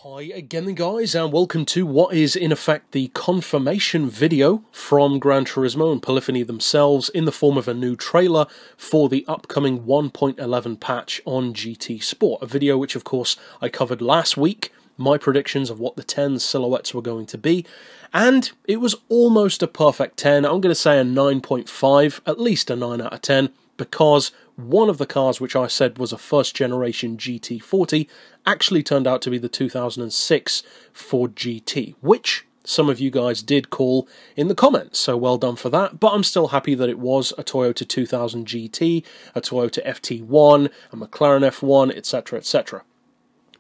Hi again guys, and welcome to what is in effect the confirmation video from Gran Turismo and Polyphony themselves in the form of a new trailer for the upcoming 1.11 patch on GT Sport. A video which of course I covered last week, my predictions of what the 10 silhouettes were going to be, and it was almost a perfect 10. I'm going to say a 9.5, at least a 9 out of 10, because one of the cars which I said was a first generation GT40 actually turned out to be the 2006 Ford GT, which some of you guys did call in the comments, so well done for that. But I'm still happy that it was a Toyota 2000 GT, a Toyota FT1, a McLaren F1, etc, etc.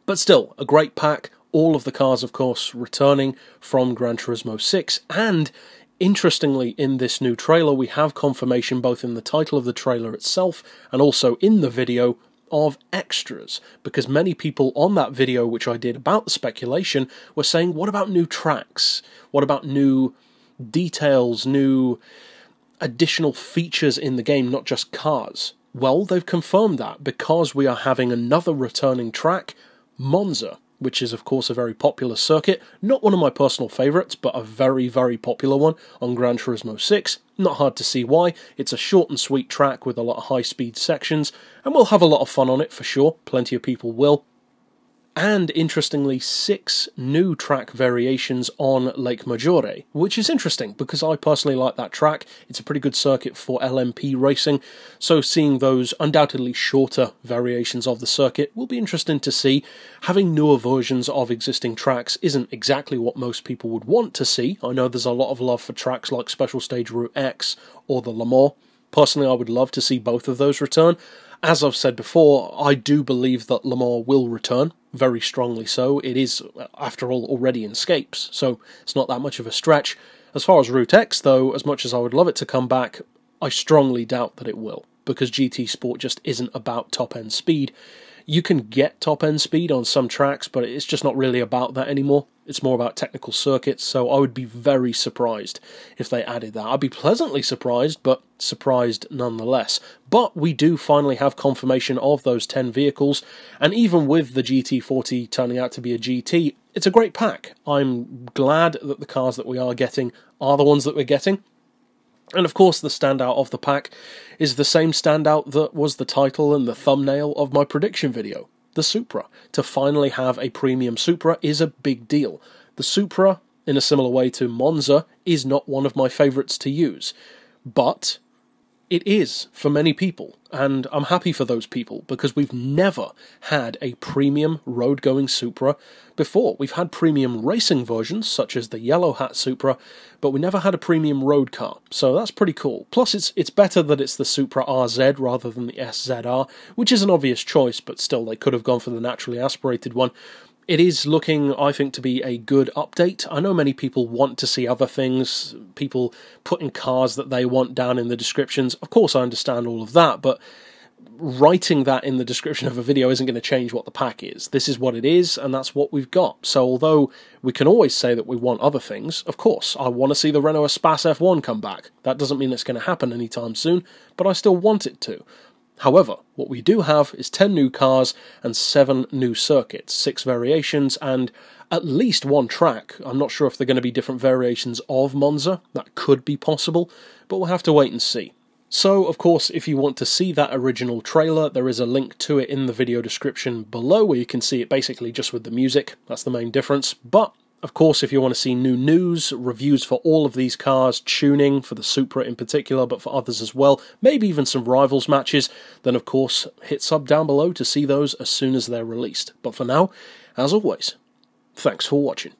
But still, a great pack, all of the cars of course returning from Gran Turismo 6, and interestingly, in this new trailer, we have confirmation both in the title of the trailer itself and also in the video of extras, because many people on that video which I did about the speculation were saying, what about new tracks? What about new details, new additional features in the game, not just cars? Well, they've confirmed that, because we are having another returning track, Monza, which is of course a very popular circuit, not one of my personal favourites, but a very, very popular one on Gran Turismo 6. Not hard to see why. It's a short and sweet track with a lot of high-speed sections, and we'll have a lot of fun on it for sure. Plenty of people will. And interestingly, 6 new track variations on Lake Maggiore, which is interesting because I personally like that track. It's a pretty good circuit for LMP racing, so seeing those undoubtedly shorter variations of the circuit will be interesting to see. Having newer versions of existing tracks isn't exactly what most people would want to see. I know there's a lot of love for tracks like Special Stage Route X or the Le Mans. Personally, I would love to see both of those return. As I've said before, I do believe that Le Mans will return, very strongly so. It is, after all, already in Scapes, so it's not that much of a stretch. As far as Route X, though, as much as I would love it to come back, I strongly doubt that it will, because GT Sport just isn't about top-end speed. You can get top-end speed on some tracks, but it's just not really about that anymore. It's more about technical circuits, so I would be very surprised if they added that. I'd be pleasantly surprised, but surprised nonetheless. But we do finally have confirmation of those 10 vehicles, and even with the GT40 turning out to be a GT, it's a great pack. I'm glad that the cars that we are getting are the ones that we're getting. And of course the standout of the pack is the same standout that was the title and the thumbnail of my prediction video, the Supra. To finally have a premium Supra is a big deal. The Supra, in a similar way to Monza, is not one of my favourites to use, but it is for many people, and I'm happy for those people, because we've never had a premium road-going Supra before. We've had premium racing versions, such as the Yellow Hat Supra, but we never had a premium road car, so that's pretty cool. Plus, it's better that it's the Supra RZ rather than the SZR, which is an obvious choice, but still, they could have gone for the naturally aspirated one. It is looking, I think, to be a good update. I know many people want to see other things, people putting cars that they want down in the descriptions. Of course, I understand all of that, but writing that in the description of a video isn't going to change what the pack is. This is what it is, and that's what we've got. So although we can always say that we want other things, of course, I want to see the Renault Espace F1 come back. That doesn't mean it's going to happen anytime soon, but I still want it to. However, what we do have is 10 new cars and 7 new circuits, 6 variations, and at least one track. I'm not sure if they're going to be different variations of Monza. That could be possible, but we'll have to wait and see. So, of course, if you want to see that original trailer, there is a link to it in the video description below, where you can see it basically just with the music. That's the main difference. But of course, if you want to see new news, reviews for all of these cars, tuning for the Supra in particular, but for others as well, maybe even some rivals matches, then of course, hit sub down below to see those as soon as they're released. But for now, as always, thanks for watching.